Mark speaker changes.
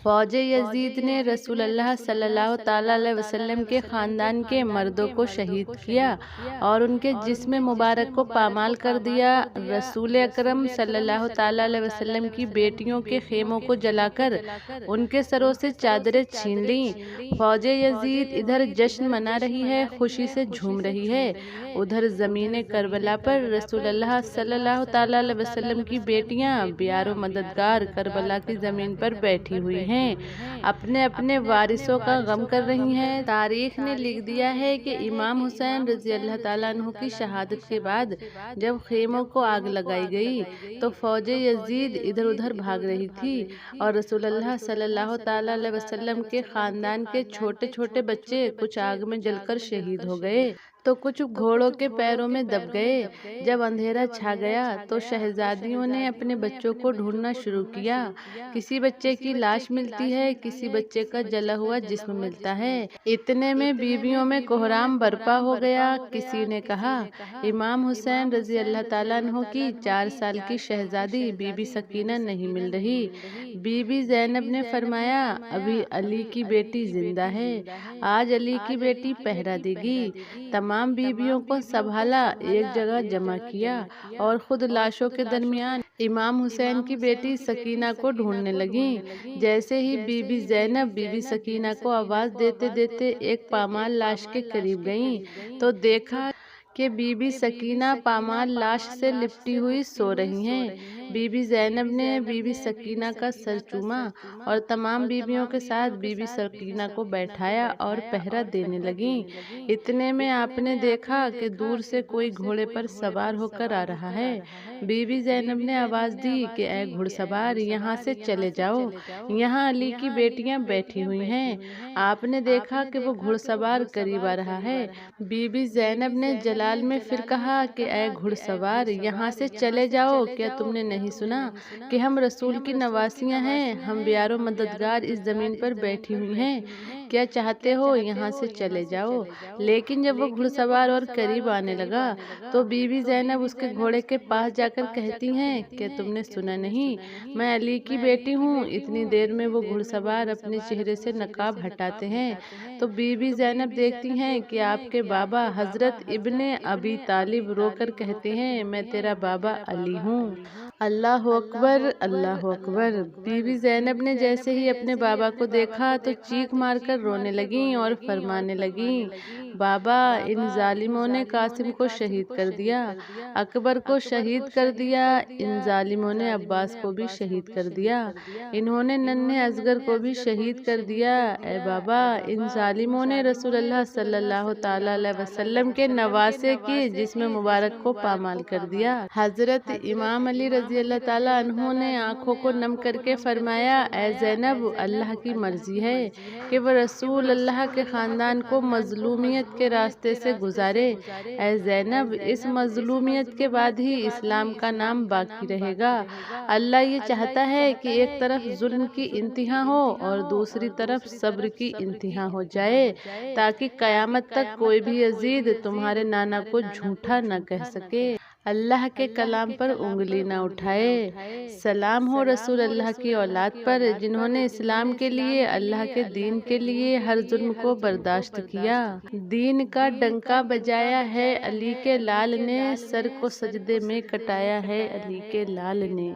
Speaker 1: فوج یزید نے رسول اللہ صلی اللہ تعالیٰ علیہ وسلم کے خاندان کے مردوں کو شہید کیا اور ان کے جسم مبارک کو پامال کر دیا۔ رسول اکرم صلی اللہ تعالیٰ علیہ وسلم کی بیٹیوں کے خیموں کو جلا کر ان کے سروں سے چادریں چھین لیں۔ فوج یزید ادھر جشن منا رہی ہے، خوشی سے جھوم رہی ہے، ادھر زمین کربلا پر رسول اللہ صلی اللہ تعالیٰ علیہ وسلم کی بیٹیاں بیار و مددگار کربلا کی زمین پر بیٹھی ہوئی ہیں، اپنے اپنے وارثوں کا غم کر رہی ہیں۔ تاریخ نے لکھ دیا ہے کہ امام حسین رضی اللہ تعالیٰ عنہ کی شہادت کے بعد جب خیموں کو آگ لگائی گئی تو فوج یزید ادھر ادھر بھاگ رہی تھی اور رسول اللہ صلی اللہ تعالیٰ علیہ وسلم کے خاندان کے چھوٹے چھوٹے بچے کچھ آگ میں جل کر شہید ہو گئے تو کچھ گھوڑوں کے پیروں میں دب گئے۔ جب اندھیرا چھا گیا تو شہزادیوں نے اپنے بچوں کو ڈھونڈنا شروع کیا۔ کسی بچے کی لاش ملتی ہے، کسی بچے کا جلا ہوا جسم ملتا ہے۔ اتنے میں بیویوں میں کوہرام برپا ہو گیا۔ کسی نے کہا امام حسین رضی اللہ تعالیٰ عنہ کی 4 سال کی شہزادی بی بی سکینہ نہیں مل رہی۔ بی بی زینب نے فرمایا ابھی علی کی بیٹی زندہ ہے، آج علی کی بیٹی پہرا دے گی۔ تمام بیویوں کو سنبھالا، ایک جگہ جمع کیا اور خود لاشوں کے درمیان امام حسین کی بیٹی سکینہ کو ڈھونڈنے لگیں۔ جیسے ہی بی بی زینب بی بی سکینہ کو آواز دیتے دیتے ایک پامال لاش کے قریب گئیں تو دیکھا کہ بی بی سکینہ پامال لاش سے لپٹی ہوئی سو رہی ہیں۔ بی بی زینب نے بی بی سکینہ کا سر چوما اور تمام بیویوں کے ساتھ بی بی سکینہ کو بیٹھایا اور پہرا دینے لگیں۔ اتنے میں آپ نے دیکھا کہ دور سے کوئی گھوڑے پر سوار ہو کر آ رہا ہے۔ بی بی زینب نے آواز دی کہ اے گھڑ سوار، یہاں سے چلے جاؤ، یہاں علی کی بیٹیاں بیٹھی ہوئی ہیں۔ آپ نے دیکھا کہ وہ گھڑ سوار قریب آ رہا ہے۔ بی بی زینب نے جلال میں پھر کہا کہ اے گھڑ سوار، یہاں سے چلے جاؤ، کیا تم نے نہیں سنا کہ ہم رسول کی نواسیاں ہیں، ہم بیار و مددگار اس زمین پر بیٹھی ہوئی ہیں، کیا چاہتے ہو یہاں سے چلے جاؤ۔ لیکن جب وہ گھڑ سوار اور قریب آنے لگا تو بی بی زینب اس کے گھوڑے کے پاس جا کر کہتی ہیں کہ تم نے سنا نہیں، میں علی کی بیٹی ہوں۔ اتنی دیر میں وہ گھڑ سوار اپنے چہرے سے نقاب ہٹاتے ہیں تو بی بی زینب دیکھتی ہیں کہ آپ کے بابا حضرت ابن ابی طالب رو کر کہتے ہیں میں تیرا بابا علی ہوں۔ اللہ اکبر، اللہ اکبر۔ بی بی زینب نے جیسے ہی اپنے بابا کو دیکھا تو چیخ مار کر رونے لگیں اور فرمانے لگیں بابا، ان ظالموں نے قاسم کو شہید کر دیا، اکبر کو شہید کر دیا، ان ظالموں نے عباس کو بھی شہید کر دیا، انہوں نے ننھے اصغر کو بھی شہید کر دیا۔ اے بابا، ان ظالموں نے رسول اللہ صلی اللہ تعالیٰ علیہ وسلم کے نواسے کی جسم مبارک کو پامال کر دیا۔ حضرت امام علی رضی اللہ تعالیٰ عنہ نے آنکھوں کو نم کر کے فرمایا اے زینب، اللہ کی مرضی ہے کہ وہ رسول اللہ کے خاندان کو مظلومیت کے راستے سے گزارے۔ اے زینب، اس مظلومیت کے بعد ہی اسلام کا نام باقی رہے گا۔ اللہ یہ چاہتا ہے کہ ایک طرف ظلم کی انتہا ہو اور دوسری طرف صبر کی انتہا ہو جائے تاکہ قیامت تک کوئی بھی یزید تمہارے نانا کو جھوٹا نہ کہہ سکے، اللہ کے کلام پر انگلی نہ اٹھائے۔ سلام ہو رسول اللہ کی اولاد پر جنہوں نے اسلام کے لیے، اللہ کے دین کے لیے ہر ظلم کو برداشت کیا، دین کا ڈنکا بجایا ہے علی کے لال نے، سر کو سجدے میں کٹایا ہے علی کے لال نے۔